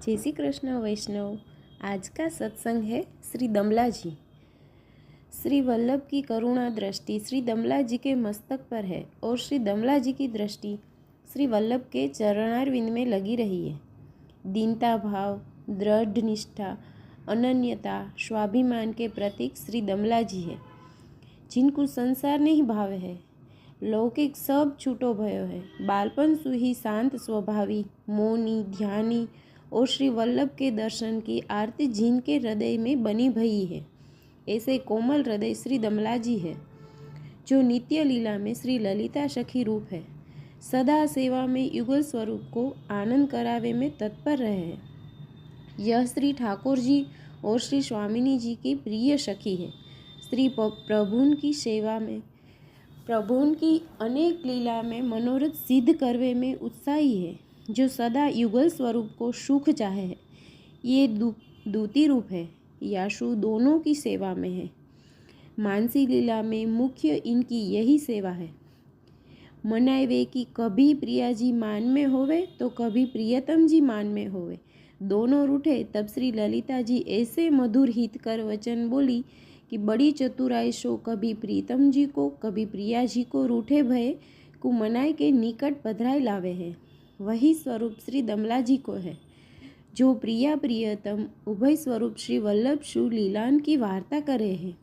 जय श्री कृष्ण वैष्णव। आज का सत्संग है श्री दमला जी। श्री वल्लभ की करुणा दृष्टि श्री दमला जी के मस्तक पर है और श्री दमला जी की दृष्टि श्री वल्लभ के चरणारविंद में लगी रही है। दीनता भाव, दृढ़ निष्ठा, अनन्यता, स्वाभिमान के प्रतीक श्री दमला जी है, जिनको संसार नहीं भावे है। लौकिक सब छूटो भयो है। बालपन से ही शांत स्वभावी, मौनी, ध्यानी और श्री वल्लभ के दर्शन की आरती जिनके हृदय में बनी भई है, ऐसे कोमल हृदय श्री दमला जी है, जो नित्य लीला में श्री ललिता सखी रूप है। सदा सेवा में युगल स्वरूप को आनंद करावे में तत्पर रहे हैं। यह श्री ठाकुर जी और श्री स्वामिनी जी की प्रिय सखी है। श्री प्रभुन की सेवा में, प्रभुन की अनेक लीला में मनोरथ सिद्ध करवे में उत्साही है, जो सदा युगल स्वरूप को सुख चाहे है। ये दूती रूप है, याशु दोनों की सेवा में है। मानसी लीला में मुख्य इनकी यही सेवा है। मनाए वे कि कभी प्रिया जी मान में होवे तो कभी प्रियतम जी मान में होवे। दोनों रूठे तब श्री ललिता जी ऐसे मधुर हित कर वचन बोली कि बड़ी चतुराई सो कभी प्रीतम जी को कभी प्रिया जी को रूठे भय को मनाए के निकट पधराई लावे है। वही स्वरूप श्री दमला जी को है, जो प्रिया प्रियतम उभय स्वरूप श्री वल्लभ शु लीलान की वार्ता करे हैं।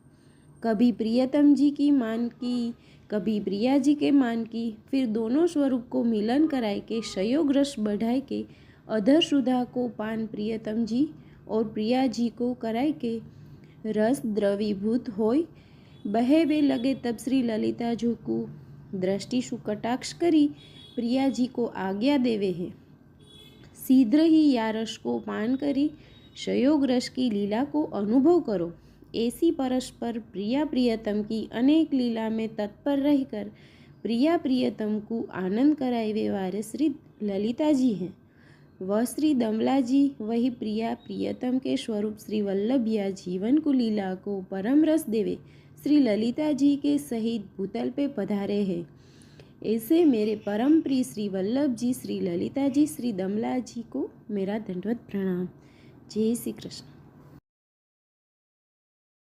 कभी प्रियतम जी की मान की, कभी प्रिया जी के मान की, फिर दोनों स्वरूप को मिलन कराए के संयोग रस बढ़ाए के अधर सुधा को पान प्रियतम जी और प्रिया जी को कराए के रस द्रवीभूत होय बहे वे लगे। तब श्री ललिता जी को दृष्टि सु कटाक्ष करी प्रिया जी को आज्ञा देवे है, शीघ्र ही या रस को पान करी संयोग रस की लीला को अनुभव करो। ऐसी परस्पर प्रिया प्रियतम की अनेक लीला में तत्पर रहकर प्रिया प्रियतम को आनंद कराए वाले श्री ललिता जी हैं। वह श्री दमला जी वही प्रिया प्रियतम के स्वरूप श्री वल्लभ या जीवन को लीला को परम रस देवे श्री ललिता जी के सहित भूतल पे पधारे हैं। ऐसे मेरे परम प्रिय श्री वल्लभ जी, श्री ललिता जी, श्री दमला जी को मेरा दंडवत प्रणाम। जय श्री कृष्ण।